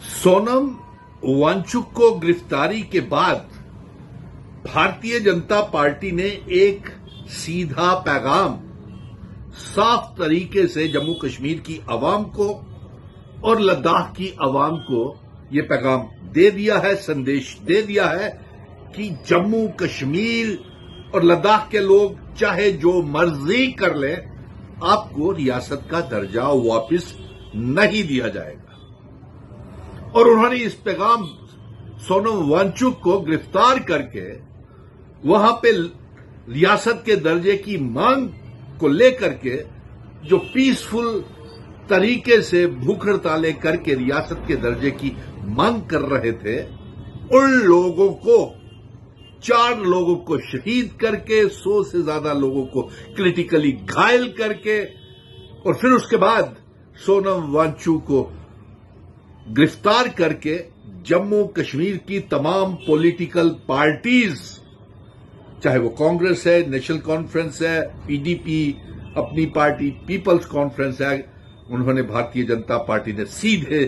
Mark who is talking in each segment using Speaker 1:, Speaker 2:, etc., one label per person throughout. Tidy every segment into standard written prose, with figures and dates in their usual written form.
Speaker 1: सोनम वांगचुक को गिरफ्तारी के बाद भारतीय जनता पार्टी ने एक सीधा पैगाम साफ तरीके से जम्मू कश्मीर की आवाम को और लद्दाख की आवाम को ये पैगाम दे दिया है, संदेश दे दिया है कि जम्मू कश्मीर और लद्दाख के लोग चाहे जो मर्जी कर लें, आपको रियासत का दर्जा वापस नहीं दिया जाएगा। और उन्होंने इस पैगाम सोनम वांगचुक को गिरफ्तार करके वहां पे रियासत के दर्जे की मांग को लेकर के जो पीसफुल तरीके से भूख हड़तालें करके रियासत के दर्जे की मांग कर रहे थे, उन लोगों को 4 लोगों को शहीद करके 100 से ज्यादा लोगों को क्रिटिकली घायल करके और फिर उसके बाद सोनम वांगचुक को गिरफ्तार करके जम्मू कश्मीर की तमाम पॉलिटिकल पार्टीज, चाहे वो कांग्रेस है, नेशनल कॉन्फ्रेंस है, पीडीपी अपनी पार्टी, पीपल्स कॉन्फ्रेंस है, उन्होंने भारतीय जनता पार्टी ने सीधे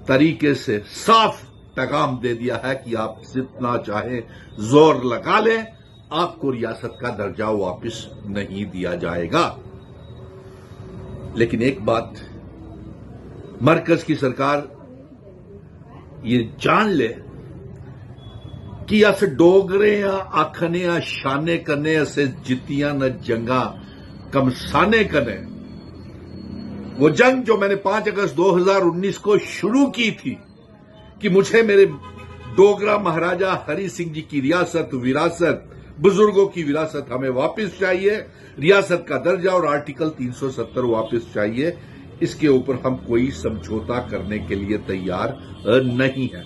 Speaker 1: तरीके से साफ पैगाम दे दिया है कि आप जितना चाहे जोर लगा लें, आपको रियासत का दर्जा वापस नहीं दिया जाएगा। लेकिन एक बात मरकज की सरकार ये जान ले कि अस डोगरे आखने शाने कने असे जितियां न जंगा कमसाने कने। वो जंग जो मैंने 5 अगस्त 2019 को शुरू की थी कि मुझे मेरे डोगरा महाराजा हरि सिंह जी की रियासत, विरासत, बुजुर्गों की विरासत हमें वापस चाहिए, रियासत का दर्जा और आर्टिकल 370 वापस चाहिए, इसके ऊपर हम कोई समझौता करने के लिए तैयार नहीं है।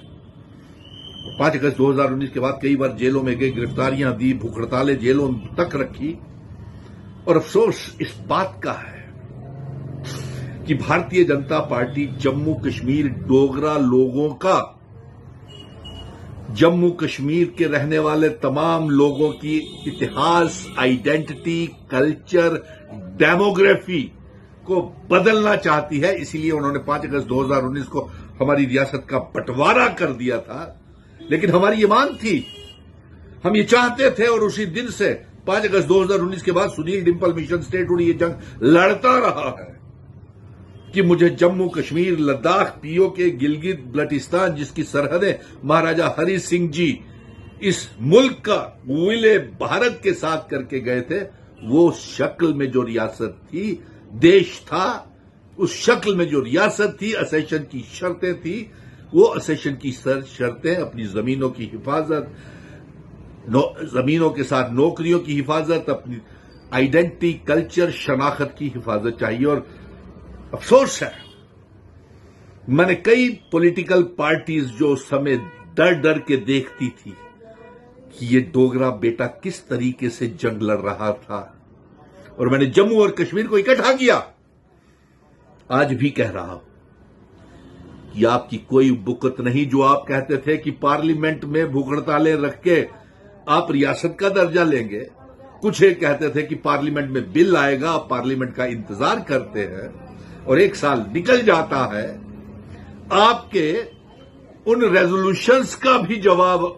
Speaker 1: 5 अगस्त 2019 के बाद कई बार जेलों में गए, गिरफ्तारियां दी, भूख हड़तालें जेलों तक रखी। और अफसोस इस बात का है कि भारतीय जनता पार्टी जम्मू कश्मीर डोगरा लोगों का, जम्मू कश्मीर के रहने वाले तमाम लोगों की इतिहास, आइडेंटिटी, कल्चर, डेमोग्राफी को बदलना चाहती है। इसीलिए उन्होंने 5 अगस्त 2019 को हमारी रियासत का बंटवारा कर दिया था। लेकिन हमारी ये मांग थी, हम ये चाहते थे और उसी दिन से 5 अगस्त 2019 के बाद सुनील डिंपल मिशन स्टेटहुड ये जंग लड़ता रहा है कि मुझे जम्मू कश्मीर, लद्दाख, पीओके, गिलगित बल्टिस्तान जिसकी सरहदें महाराजा हरि सिंह जी इस मुल्क का विलय भारत के साथ करके गए थे, वो शक्ल में जो रियासत थी, देश था, उस शक्ल में जो रियासत थी, असेशन की शर्तें थी, वो असेशन की शर्तें अपनी जमीनों की हिफाजत, जमीनों के साथ नौकरियों की हिफाजत, अपनी आइडेंटिटी, कल्चर, शनाख्त की हिफाजत चाहिए। और अफसोस है, मैंने कई पॉलिटिकल पार्टीज जो उस समय डर डर के देखती थी कि ये डोगरा बेटा किस तरीके से जंग लड़ रहा था, और मैंने जम्मू और कश्मीर को इकट्ठा किया। आज भी कह रहा हूं कि आपकी कोई बुकत नहीं। जो आप कहते थे कि पार्लियामेंट में भूख हड़तालें रख के आप रियासत का दर्जा लेंगे, कुछ एक कहते थे कि पार्लियामेंट में बिल आएगा, आप पार्लियामेंट का इंतजार करते हैं और 1 साल निकल जाता है। आपके उन रेजोल्यूशंस का भी जवाब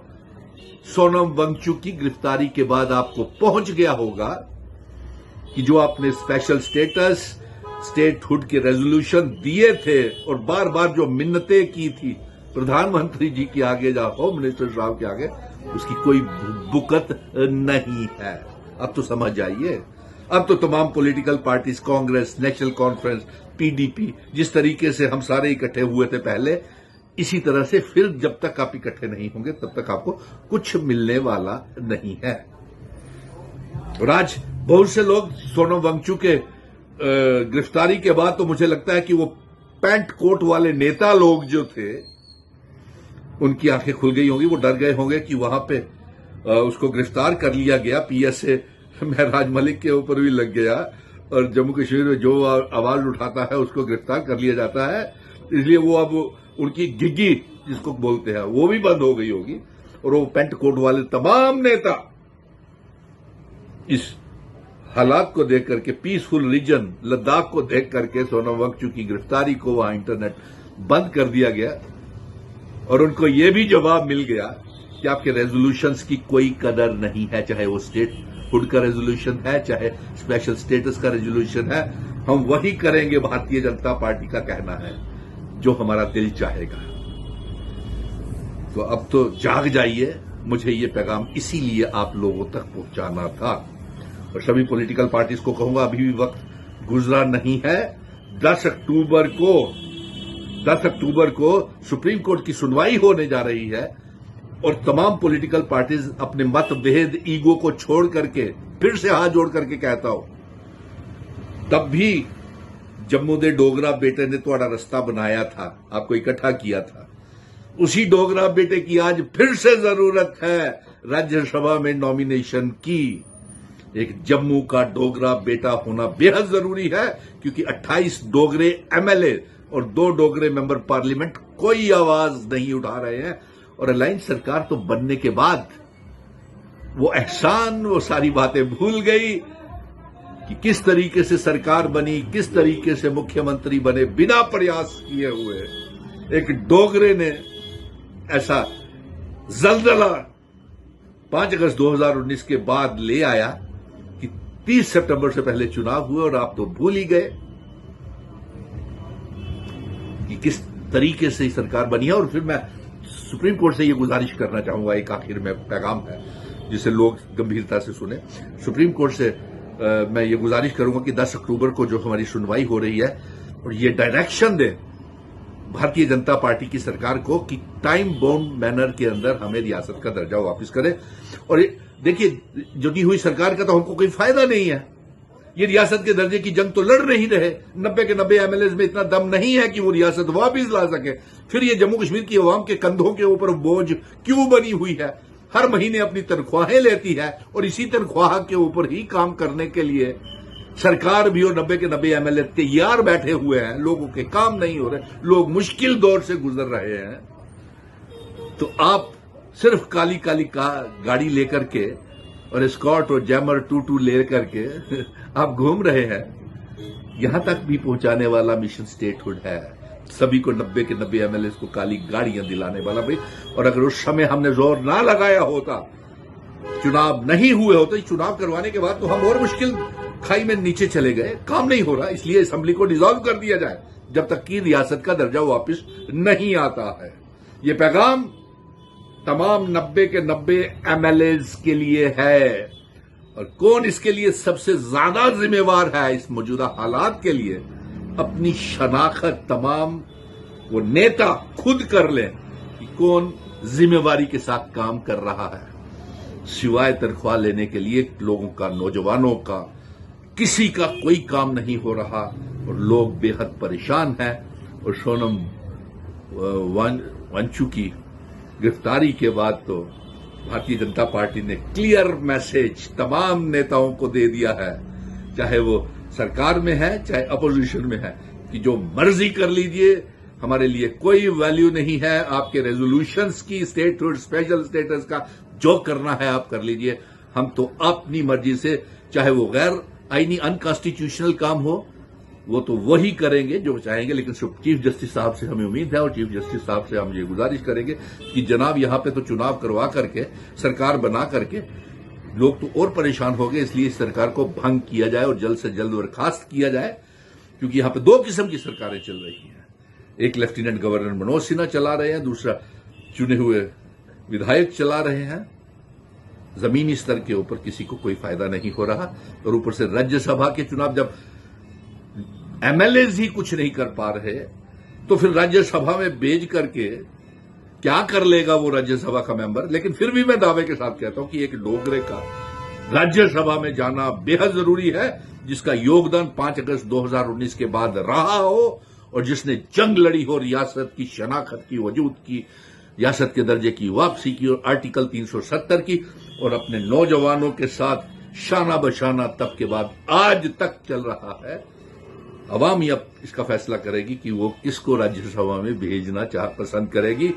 Speaker 1: सोनम वांगचुक की गिरफ्तारी के बाद आपको पहुंच गया होगा कि जो आपने स्पेशल स्टेटस, स्टेटहुड के रेजोल्यूशन दिए थे और बार बार जो मिन्नतें की थी प्रधानमंत्री जी के आगे, होम मिनिस्टर साहब के आगे, उसकी कोई बुकत नहीं है। अब तो समझ जाइए। अब तो तमाम political parties, Congress, national conference, PDP, जिस तरीके से हम सारे इकट्ठे हुए थे पहले, इसी तरह से फिर जब तक आप इकट्ठे नहीं होंगे तब तक आपको कुछ मिलने वाला नहीं है। और आज बहुत से लोग सोनम वांगचुक के गिरफ्तारी के बाद तो मुझे लगता है कि वो पैंट कोट वाले नेता लोग जो थे, उनकी आंखें खुल गई होंगी, वो डर गए होंगे कि वहां पे उसको गिरफ्तार कर लिया गया, पीएसए महराज मलिक के ऊपर भी लग गया और जम्मू कश्मीर में जो आवाज उठाता है उसको गिरफ्तार कर लिया जाता है। इसलिए वो अब उनकी गिग्गी जिसको बोलते हैं वो भी बंद हो गई होगी और वो पेंट कोट वाले तमाम नेता इस हालात को देख करके, पीसफुल रीजन लद्दाख को देख करके सोनम वांगचुक की गिरफ्तारी को वहां इंटरनेट बंद कर दिया गया और उनको ये भी जवाब मिल गया कि आपके रेजोल्यूशंस की कोई कदर नहीं है, चाहे वो स्टेट हुड का रेजोल्यूशन है, चाहे स्पेशल स्टेटस का रेजोल्यूशन है, हम वही करेंगे, भारतीय जनता पार्टी का कहना है, जो हमारा दिल चाहेगा। तो अब तो जाग जाइए, मुझे ये पैगाम इसीलिए आप लोगों तक पहुंचाना था। और सभी पॉलिटिकल पार्टीज को कहूंगा, अभी भी वक्त गुजरा नहीं है। 10 अक्टूबर को सुप्रीम कोर्ट की सुनवाई होने जा रही है और तमाम पॉलिटिकल पार्टीज अपने मतभेद, ईगो को छोड़ करके, फिर से हाथ जोड़ करके कहता हूं, तब भी जम्मू दे डोगरा बेटे ने तुम्हारा रास्ता बनाया था, आपको इकट्ठा किया था, उसी डोगरा बेटे की आज फिर से जरूरत है राज्यसभा में नॉमिनेशन की। एक जम्मू का डोगरा बेटा होना बेहद जरूरी है, क्योंकि 28 डोगरे एमएलए और 2 डोगरे मेंबर पार्लियामेंट कोई आवाज नहीं उठा रहे हैं। और अलायंस सरकार तो बनने के बाद वो एहसान, वो सारी बातें भूल गई कि किस तरीके से सरकार बनी, किस तरीके से मुख्यमंत्री बने बिना प्रयास किए हुए। एक डोगरे ने ऐसा जलजला 5 अगस्त 2019 के बाद ले आया कि 30 सितंबर से पहले चुनाव हुए और आप तो भूल ही गए कि किस तरीके से सरकार बनी है। और फिर मैं सुप्रीम कोर्ट से ये गुजारिश करना चाहूंगा, एक आखिर में पैगाम है जिसे लोग गंभीरता से सुने। सुप्रीम कोर्ट से मैं ये गुजारिश करूंगा कि 10 अक्टूबर को जो हमारी सुनवाई हो रही है, और ये डायरेक्शन दे भारतीय जनता पार्टी की सरकार को कि टाइम बाउंड मैनर के अंदर हमें रियासत का दर्जा वापस करें। और देखिए, जगी हुई सरकार का तो हमको कोई फायदा नहीं है, ये रियासत के दर्जे की जंग तो लड़ नहीं रहे। 90 के 90 एमएलए में इतना दम नहीं है कि वो रियासत वापस ला सके। फिर ये जम्मू कश्मीर की अवाम के कंधों के ऊपर बोझ क्यों बनी हुई है? हर महीने अपनी तनख्वाहें लेती है और इसी तनख्वाह के ऊपर ही काम करने के लिए सरकार भी और 90 के 90 एमएलए तैयार बैठे हुए हैं। लोगों के काम नहीं हो रहे, लोग मुश्किल दौर से गुजर रहे हैं। तो आप सिर्फ काली काली गाड़ी लेकर के और स्कॉट और जैमर 22 ले करके आप घूम रहे हैं। यहां तक भी पहुंचाने वाला मिशन स्टेटहुड है, सभी को 90 के 90 एमएलए को काली गाड़ियां दिलाने वाला भाई। और अगर उस समय हमने जोर ना लगाया होता, चुनाव नहीं हुए होते, चुनाव करवाने के बाद तो हम और मुश्किल खाई में नीचे चले गए। काम नहीं हो रहा, इसलिए असेंबली को डिसॉल्व कर दिया जाए जब तक कि रियासत का दर्जा वापस नहीं आता है। ये पैगाम तमाम 90 के 90 एमएलए के लिए है। और कौन इसके लिए सबसे ज्यादा जिम्मेवार है इस मौजूदा हालात के लिए? अपनी शनाख्त तमाम वो नेता खुद कर लें कि कौन जिम्मेवारी के साथ काम कर रहा है। सिवाय तनख्वाह लेने के लिए लोगों का, नौजवानों का, किसी का कोई काम नहीं हो रहा और लोग बेहद परेशान हैं। और सोनम वांगचुक की गिरफ्तारी के बाद तो भारतीय जनता पार्टी ने क्लियर मैसेज तमाम नेताओं को दे दिया है, चाहे वो सरकार में है चाहे अपोजिशन में है, कि जो मर्जी कर लीजिए, हमारे लिए कोई वैल्यू नहीं है आपके रेजोल्यूशंस की, स्टेटहुड, स्पेशल स्टेटस का, जो करना है आप कर लीजिए। हम तो अपनी मर्जी से, चाहे वो गैर आईनी अनकॉन्स्टिट्यूशनल काम हो, वो तो वही करेंगे जो चाहेंगे। लेकिन चीफ जस्टिस साहब से हमें उम्मीद है और चीफ जस्टिस साहब से हम ये गुजारिश करेंगे कि जनाब, यहां पे तो चुनाव करवा करके, सरकार बना करके लोग तो और परेशान हो गए, इसलिए इस सरकार को भंग किया जाए और जल्द से जल्द बर्खास्त किया जाए। क्योंकि यहां पे 2 किस्म की सरकारें चल रही हैं, एक लेफ्टिनेंट गवर्नर मनोज सिन्हा चला रहे हैं, दूसरा चुने हुए विधायक चला रहे हैं। जमीनी स्तर के ऊपर किसी को कोई फायदा नहीं हो रहा। और ऊपर से राज्यसभा के चुनाव जब एमएलए ही कुछ नहीं कर पा रहे, तो फिर राज्यसभा में भेज करके क्या कर लेगा वो राज्यसभा का मेंबर। लेकिन फिर भी मैं दावे के साथ कहता हूं कि एक डोगरे का राज्यसभा में जाना बेहद जरूरी है, जिसका योगदान 5 अगस्त 2019 के बाद रहा हो और जिसने जंग लड़ी हो रियासत की शनाख्त की, वजूद की, रियासत के दर्जे की वापसी की और आर्टिकल 370 की, और अपने नौजवानों के साथ शाना बशाना तब के बाद आज तक चल रहा है। अवाम ही अब इसका फैसला करेगी कि वो किसको राज्यसभा में भेजना पसंद करेगी,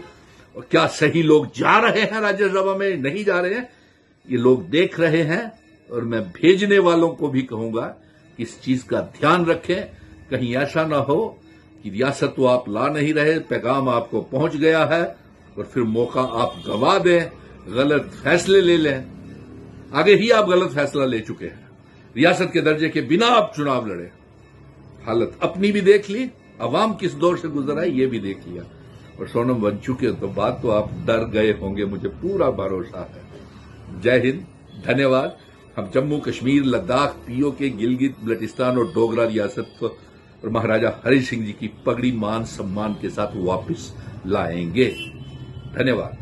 Speaker 1: और क्या सही लोग जा रहे हैं राज्यसभा में, नहीं जा रहे हैं, ये लोग देख रहे हैं। और मैं भेजने वालों को भी कहूंगा कि इस चीज का ध्यान रखें, कहीं ऐसा ना हो کہ ریاست تو آپ لا نہیں رہے، پیغام آپ کو پہنچ گیا ہے، اور پھر موقع آپ گوا دیں، غلط فیصلے لے لیں۔ آگے ہی آپ غلط فیصلہ لے چکے ہیں، ریاست کے درجے کے بنا آپ چناؤ لڑے۔ حالت اپنی بھی دیکھ لی، عوام کس دور سے گزر آئی یہ بھی دیکھ لیا، اور سونم بن چکے تو بات تو آپ ڈر گئے ہوں گے، مجھے پورا بھروسہ ہے۔ جے ہند، دھنیہ واد۔ ہم جموں کشمیر، لداخ، پی او کے، گلگت بلٹستان اور ڈوگرا ریاست اور مہاراجہ ہری سنگھ جی کی پگڑی مان سمان کے ساتھ واپس لائیں گے۔ دھنیہ واد۔